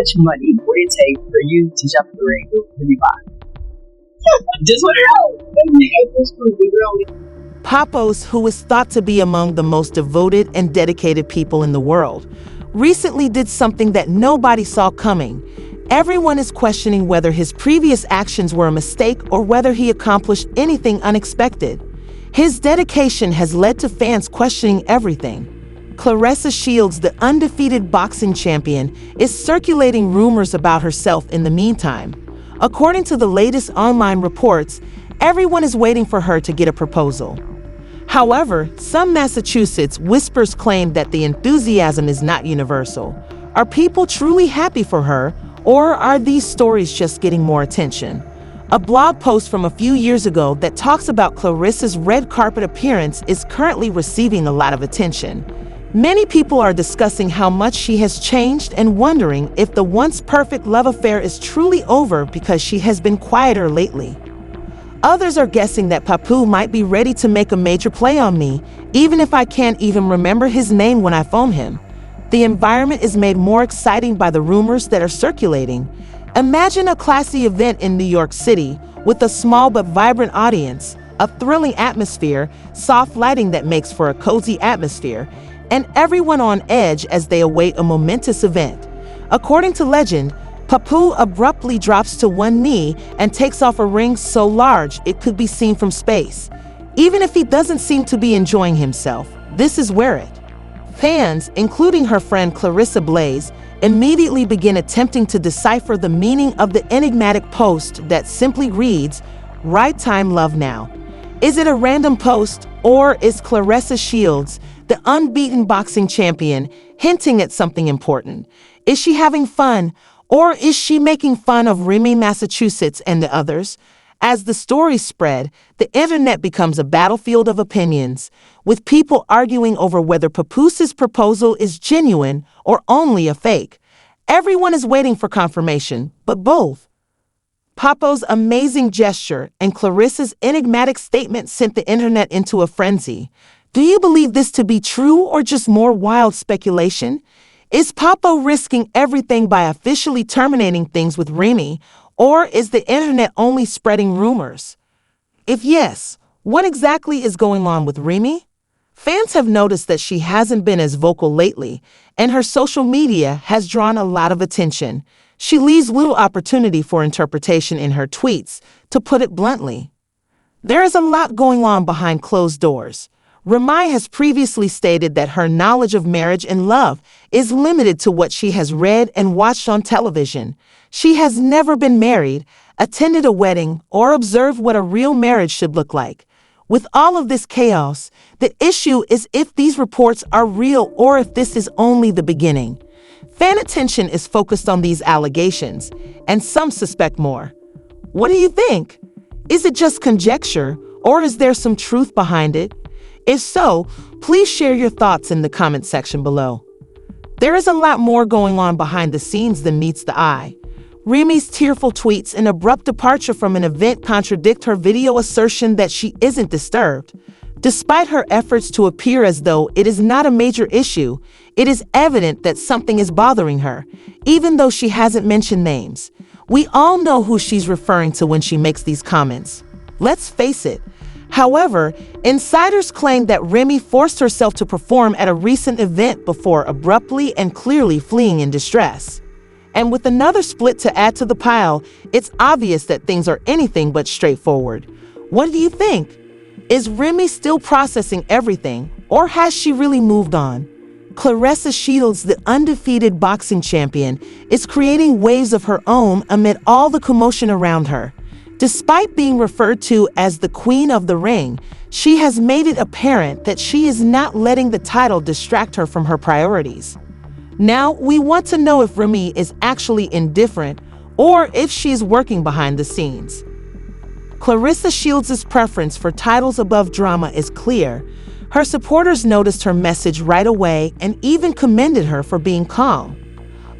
much money would it take for you to jump in the ring with Remy Ma? Just want to know. Papoose, who is thought to be among the most devoted and dedicated people in the world, recently did something that nobody saw coming. Everyone is questioning whether his previous actions were a mistake or whether he accomplished anything unexpected. His dedication has led to fans questioning everything. Clarissa Shields, the undefeated boxing champion, is circulating rumors about herself in the meantime. According to the latest online reports, everyone is waiting for her to get a proposal. However, some Massachusetts whispers claim that the enthusiasm is not universal. Are people truly happy for her, or are these stories just getting more attention? A blog post from a few years ago that talks about Clarissa's red carpet appearance is currently receiving a lot of attention. Many people are discussing how much she has changed and wondering if the once perfect love affair is truly over because she has been quieter lately. Others are guessing that Papoose might be ready to make a major play on me, even if I can't even remember his name when I phone him. The environment is made more exciting by the rumors that are circulating. Imagine a classy event in New York City with a small but vibrant audience, a thrilling atmosphere, soft lighting that makes for a cozy atmosphere, and everyone on edge as they await a momentous event. According to legend, Papoose abruptly drops to one knee and takes off a ring so large it could be seen from space. Even if he doesn't seem to be enjoying himself, this is where it. Fans, including her friend Clarissa Blaze, immediately begin attempting to decipher the meaning of the enigmatic post that simply reads, "Right time, love now." Is it a random post, or is Clarissa Shields, the unbeaten boxing champion, hinting at something important? Is she having fun, or is she making fun of Remy, Massachusetts, and the others? As the stories spread, the internet becomes a battlefield of opinions, with people arguing over whether Papoose's proposal is genuine or only a fake. Everyone is waiting for confirmation, but both. Papoose's amazing gesture and Clarissa's enigmatic statement sent the internet into a frenzy. Do you believe this to be true or just more wild speculation? Is Papoose risking everything by officially terminating things with Remy, or is the internet only spreading rumors? If yes, what exactly is going on with Remy? Fans have noticed that she hasn't been as vocal lately, and her social media has drawn a lot of attention. She leaves little opportunity for interpretation in her tweets, to put it bluntly. There is a lot going on behind closed doors. Remy has previously stated that her knowledge of marriage and love is limited to what she has read and watched on television. She has never been married, attended a wedding, or observed what a real marriage should look like. With all of this chaos, the issue is if these reports are real or if this is only the beginning. Fan attention is focused on these allegations, and some suspect more. What do you think? Is it just conjecture, or is there some truth behind it? If so, please share your thoughts in the comment section below. There is a lot more going on behind the scenes than meets the eye. Remy's tearful tweets and abrupt departure from an event contradict her video assertion that she isn't disturbed. Despite her efforts to appear as though it is not a major issue, it is evident that something is bothering her, even though she hasn't mentioned names. We all know who she's referring to when she makes these comments. Let's face it. However, insiders claim that Remy forced herself to perform at a recent event before abruptly and clearly fleeing in distress. And with another split to add to the pile, it's obvious that things are anything but straightforward. What do you think? Is Remy still processing everything, or has she really moved on? Clarissa Shields, the undefeated boxing champion, is creating waves of her own amid all the commotion around her. Despite being referred to as the Queen of the Ring, she has made it apparent that she is not letting the title distract her from her priorities. Now, we want to know if Remy is actually indifferent or if she is working behind the scenes. Clarissa Shields' preference for titles above drama is clear. Her supporters noticed her message right away and even commended her for being calm.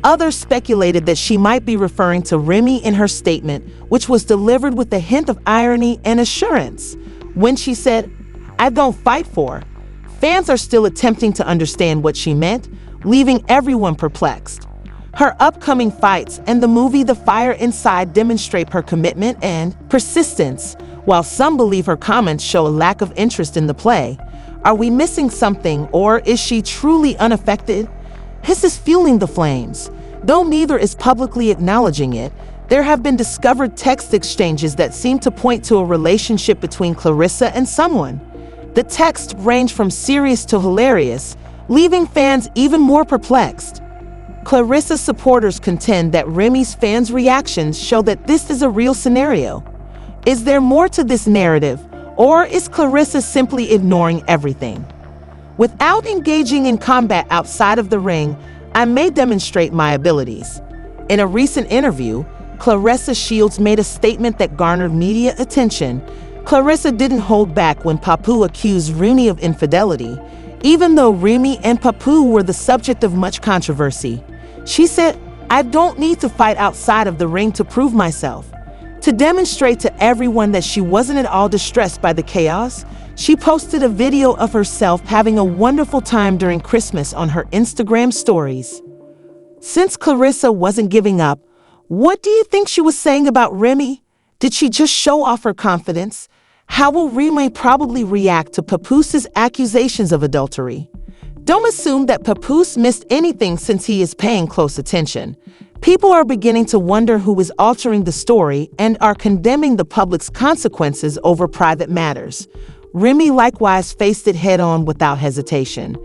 Others speculated that she might be referring to Remy in her statement, which was delivered with a hint of irony and assurance. When she said, "I don't fight for," fans are still attempting to understand what she meant, leaving everyone perplexed. Her upcoming fights and the movie The Fire Inside demonstrate her commitment and persistence. While some believe her comments show a lack of interest in the play, are we missing something, or is she truly unaffected? His is fueling the flames. Though neither is publicly acknowledging it, there have been discovered text exchanges that seem to point to a relationship between Clarissa and someone. The texts range from serious to hilarious, leaving fans even more perplexed. Clarissa's supporters contend that Remy's fans' reactions show that this is a real scenario. Is there more to this narrative, or is Clarissa simply ignoring everything? Without engaging in combat outside of the ring, I may demonstrate my abilities. In a recent interview, Clarissa Shields made a statement that garnered media attention. Clarissa didn't hold back when Papoose accused Remy of infidelity, even though Remy and Papoose were the subject of much controversy. She said, "I don't need to fight outside of the ring to prove myself." To demonstrate to everyone that she wasn't at all distressed by the chaos, she posted a video of herself having a wonderful time during Christmas on her Instagram stories. Since Clarissa wasn't giving up, what do you think she was saying about Remy? Did she just show off her confidence? How will Remy probably react to Papoose's accusations of adultery? Don't assume that Papoose missed anything since he is paying close attention. People are beginning to wonder who is altering the story and are condemning the public's consequences over private matters. Remy likewise faced it head-on without hesitation.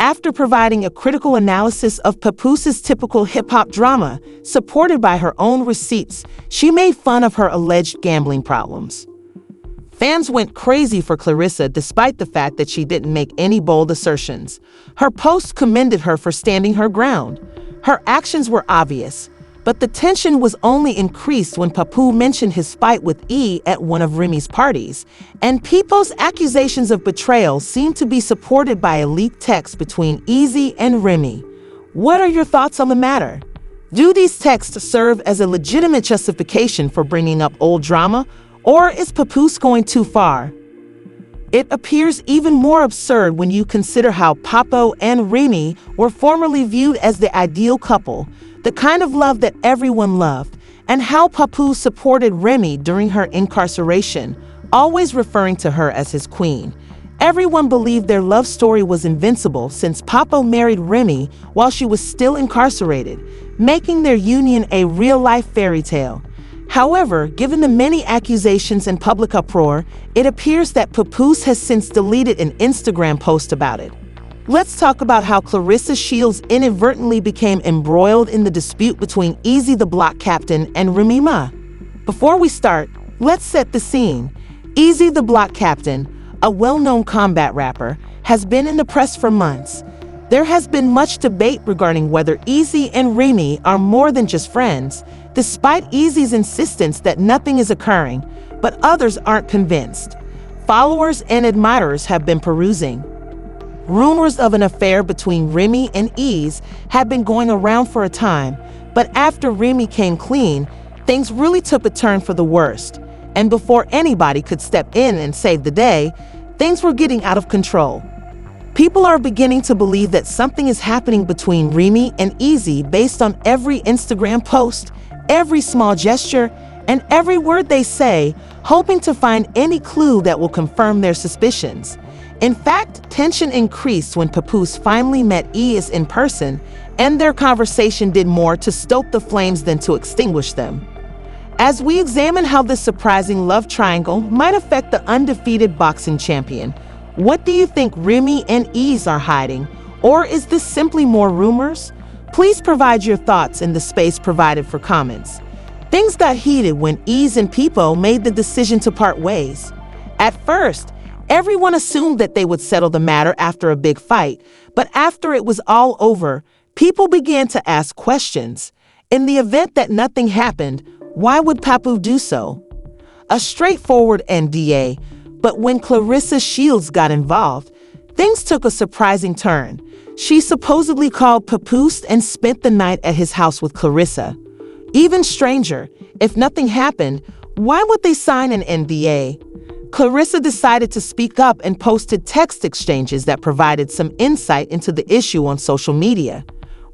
After providing a critical analysis of Papoose's typical hip-hop drama, supported by her own receipts, she made fun of her alleged gambling problems. Fans went crazy for Clarissa despite the fact that she didn't make any bold assertions. Her posts commended her for standing her ground. Her actions were obvious, but the tension was only increased when Papoose mentioned his fight with E at one of Remy's parties, and people's accusations of betrayal seemed to be supported by a leaked text between Easy and Remy. What are your thoughts on the matter? Do these texts serve as a legitimate justification for bringing up old drama, or is Papoose going too far? It appears even more absurd when you consider how Papo and Remy were formerly viewed as the ideal couple, the kind of love that everyone loved, and how Papoose supported Remy during her incarceration, always referring to her as his queen. Everyone believed their love story was invincible since Papo married Remy while she was still incarcerated, making their union a real-life fairy tale. However, given the many accusations and public uproar, it appears that Papoose has since deleted an Instagram post about it. Let's talk about how Clarissa Shields inadvertently became embroiled in the dispute between Easy the Block Captain and Remy Ma. Before we start, let's set the scene. Easy the Block Captain, a well-known combat rapper, has been in the press for months. There has been much debate regarding whether Easy and Remy are more than just friends, despite Easy's insistence that nothing is occurring, but others aren't convinced. Followers and admirers have been perusing. Rumors of an affair between Remy and Ease had been going around for a time, but after Remy came clean, things really took a turn for the worst. And before anybody could step in and save the day, things were getting out of control. People are beginning to believe that something is happening between Remy and Easy based on every Instagram post, every small gesture, and every word they say, hoping to find any clue that will confirm their suspicions. In fact, tension increased when Papoose finally met Ease in person, and their conversation did more to stoke the flames than to extinguish them. As we examine how this surprising love triangle might affect the undefeated boxing champion, what do you think Remy and Ease are hiding? Or is this simply more rumors? Please provide your thoughts in the space provided for comments. Things got heated when Ease and Papo made the decision to part ways. At first, everyone assumed that they would settle the matter after a big fight, but after it was all over, people began to ask questions. In the event that nothing happened, why would Papoose do so? A straightforward NDA, but when Clarissa Shields got involved, things took a surprising turn. She supposedly called Papoose and spent the night at his house with Clarissa. Even stranger, if nothing happened, why would they sign an NDA? Clarissa decided to speak up and posted text exchanges that provided some insight into the issue on social media.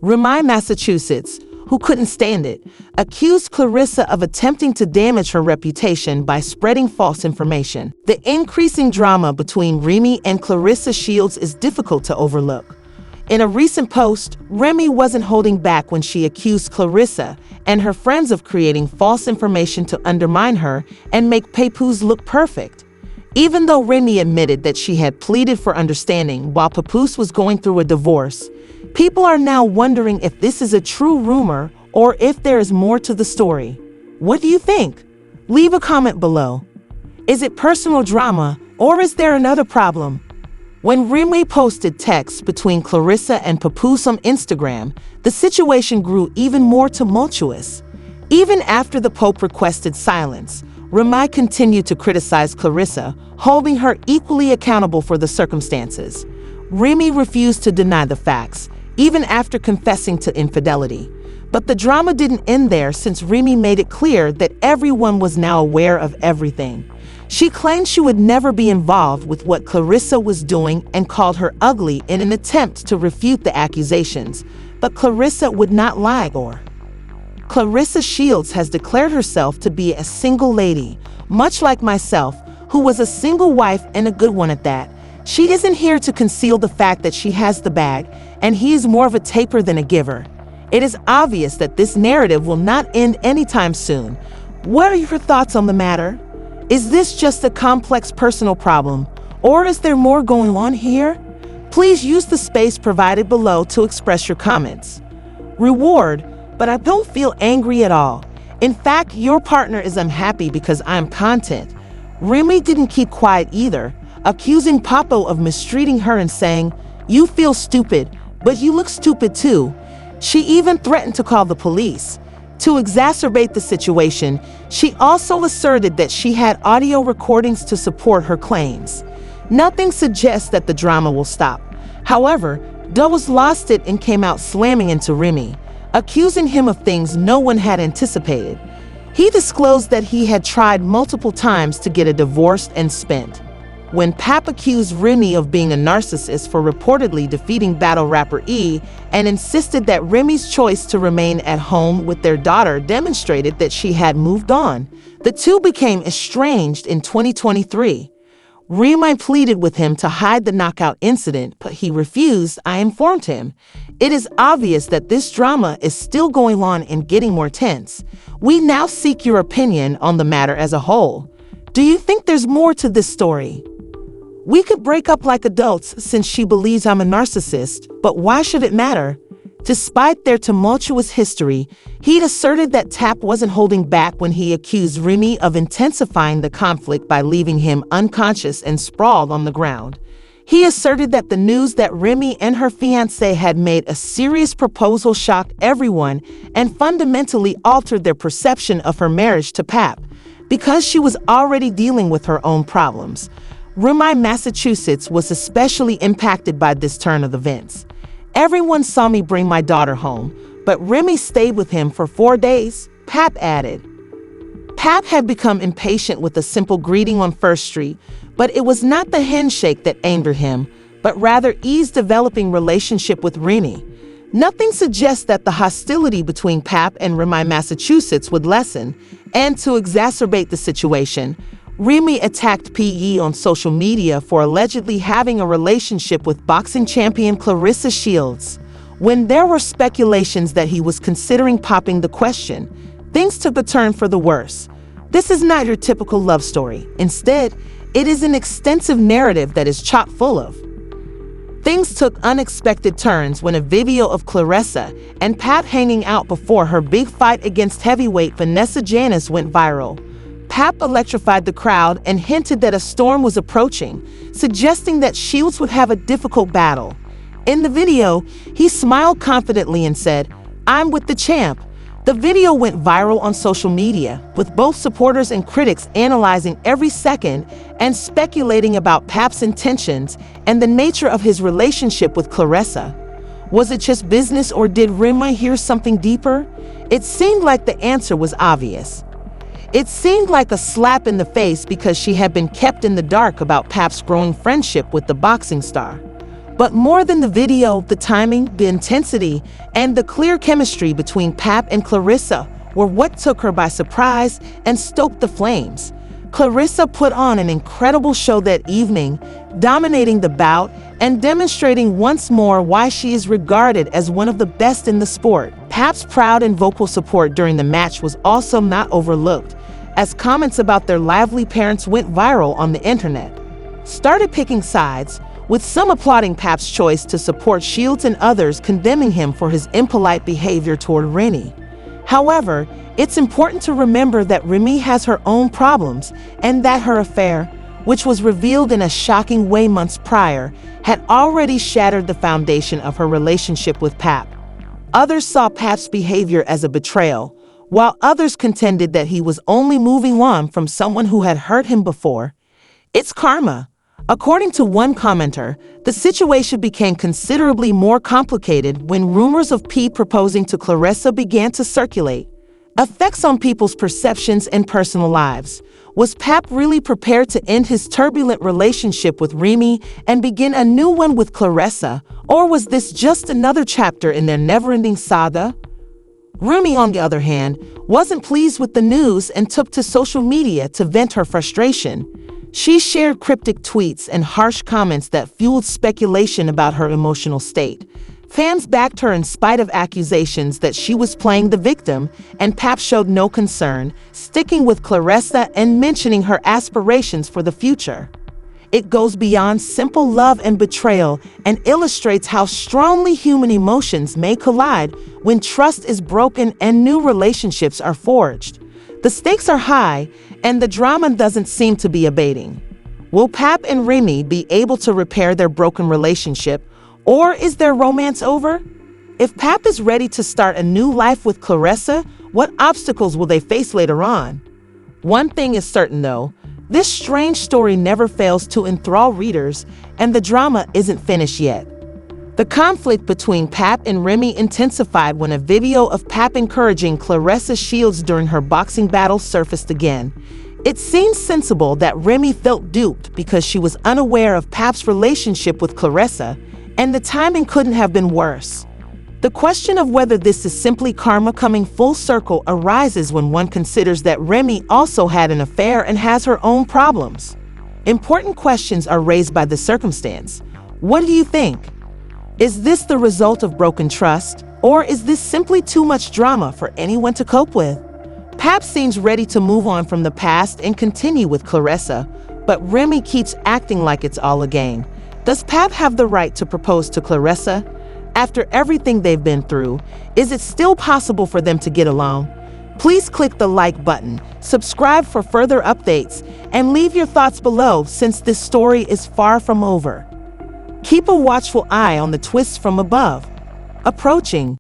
Remy, Massachusetts. who couldn't stand it, accused Clarissa of attempting to damage her reputation by spreading false information. The increasing drama between Remy and Clarissa Shields is difficult to overlook. In a recent post, Remy wasn't holding back when she accused Clarissa and her friends of creating false information to undermine her and make Papoose look perfect. Even though Remy admitted that she had pleaded for understanding while Papoose was going through a divorce, people are now wondering if this is a true rumor or if there is more to the story. What do you think? Leave a comment below. Is it personal drama or is there another problem? When Remy posted texts between Clarissa and Papoose on Instagram, the situation grew even more tumultuous. Even after the Pope requested silence, Remy continued to criticize Clarissa, holding her equally accountable for the circumstances. Remy refused to deny the facts, even after confessing to infidelity. But the drama didn't end there, since Remy made it clear that everyone was now aware of everything. She claimed she would never be involved with what Clarissa was doing and called her ugly in an attempt to refute the accusations. But Clarissa would not lie. Clarissa Shields has declared herself to be a single lady, much like myself, who was a single wife and a good one at that. She isn't here to conceal the fact that she has the bag, and he is more of a taker than a giver. It is obvious that this narrative will not end anytime soon. What are your thoughts on the matter? Is this just a complex personal problem, or is there more going on here? Please use the space provided below to express your comments. Reward, but I don't feel angry at all. In fact, your partner is unhappy because I'm content. Remy didn't keep quiet either, accusing Papo of mistreating her and saying, "You feel stupid, but you look stupid too." She even threatened to call the police. To exacerbate the situation, she also asserted that she had audio recordings to support her claims. Nothing suggests that the drama will stop. However, Doe's lost it and came out slamming into Remy, accusing him of things no one had anticipated. He disclosed that he had tried multiple times to get a divorce and spent. When Pap accused Remy of being a narcissist for reportedly defeating battle rapper E and insisted that Remy's choice to remain at home with their daughter demonstrated that she had moved on, the two became estranged in 2023. Remy pleaded with him to hide the knockout incident, but he refused. I informed him. It is obvious that this drama is still going on and getting more tense. We now seek your opinion on the matter as a whole. Do you think there's more to this story? We could break up like adults since she believes I'm a narcissist, but why should it matter? Despite their tumultuous history, he'd asserted that Tap wasn't holding back when he accused Remy of intensifying the conflict by leaving him unconscious and sprawled on the ground. He asserted that the news that Remy and her fiancé had made a serious proposal shocked everyone and fundamentally altered their perception of her marriage to Pap, because she was already dealing with her own problems. Remy, Massachusetts was especially impacted by this turn of events. Everyone saw me bring my daughter home, but Remy stayed with him for 4 days, Pap added. Pap had become impatient with a simple greeting on First Street, but it was not the handshake that angered him, but rather E's developing relationship with Remy. Nothing suggests that the hostility between Pap and Remy, Massachusetts would lessen, and to exacerbate the situation, Remy attacked PE on social media for allegedly having a relationship with boxing champion Clarissa Shields. When there were speculations that he was considering popping the question, things took a turn for the worse. This is not your typical love story. Instead, it is an extensive narrative that is chock full of. Things took unexpected turns when a video of Clarissa and Pap hanging out before her big fight against heavyweight Vanessa Janis went viral. Pap electrified the crowd and hinted that a storm was approaching, suggesting that Shields would have a difficult battle. In the video, he smiled confidently and said, "I'm with the champ." The video went viral on social media, with both supporters and critics analyzing every second and speculating about Pap's intentions and the nature of his relationship with Clarissa. Was it just business, or did Remy hear something deeper? It seemed like the answer was obvious. It seemed like a slap in the face because she had been kept in the dark about Pap's growing friendship with the boxing star. But more than the video, the timing, the intensity, and the clear chemistry between Pap and Clarissa were what took her by surprise and stoked the flames. Clarissa put on an incredible show that evening, dominating the bout and demonstrating once more why she is regarded as one of the best in the sport. Pap's proud and vocal support during the match was also not overlooked, as comments about their lively parents went viral on the internet. Started picking sides, with some applauding Pap's choice to support Shields and others condemning him for his impolite behavior toward Remy. However, it's important to remember that Remy has her own problems and that her affair, which was revealed in a shocking way months prior, had already shattered the foundation of her relationship with Pap. Others saw Pap's behavior as a betrayal, while others contended that he was only moving on from someone who had hurt him before. It's karma. According to one commenter, the situation became considerably more complicated when rumors of P proposing to Clarissa began to circulate. Effects on people's perceptions and personal lives. Was Pap really prepared to end his turbulent relationship with Remy and begin a new one with Clarissa, or was this just another chapter in their never-ending saga? Remy, on the other hand, wasn't pleased with the news and took to social media to vent her frustration. She shared cryptic tweets and harsh comments that fueled speculation about her emotional state. Fans backed her in spite of accusations that she was playing the victim, and Pap showed no concern, sticking with Clarissa and mentioning her aspirations for the future. It goes beyond simple love and betrayal and illustrates how strongly human emotions may collide when trust is broken and new relationships are forged. The stakes are high, and the drama doesn't seem to be abating. Will Pap and Remy be able to repair their broken relationship, or is their romance over? If Pap is ready to start a new life with Clarissa, what obstacles will they face later on? One thing is certain though, this strange story never fails to enthrall readers, and the drama isn't finished yet. The conflict between Pap and Remy intensified when a video of Pap encouraging Clarissa Shields during her boxing battle surfaced again. It seems sensible that Remy felt duped because she was unaware of Pap's relationship with Clarissa, and the timing couldn't have been worse. The question of whether this is simply karma coming full circle arises when one considers that Remy also had an affair and has her own problems. Important questions are raised by the circumstance. What do you think? Is this the result of broken trust, or is this simply too much drama for anyone to cope with? Pap seems ready to move on from the past and continue with Clarissa, but Remy keeps acting like it's all a game. Does Pap have the right to propose to Clarissa? After everything they've been through, is it still possible for them to get along? Please click the like button, subscribe for further updates, and leave your thoughts below since this story is far from over. Keep a watchful eye on the twists from above. Approaching.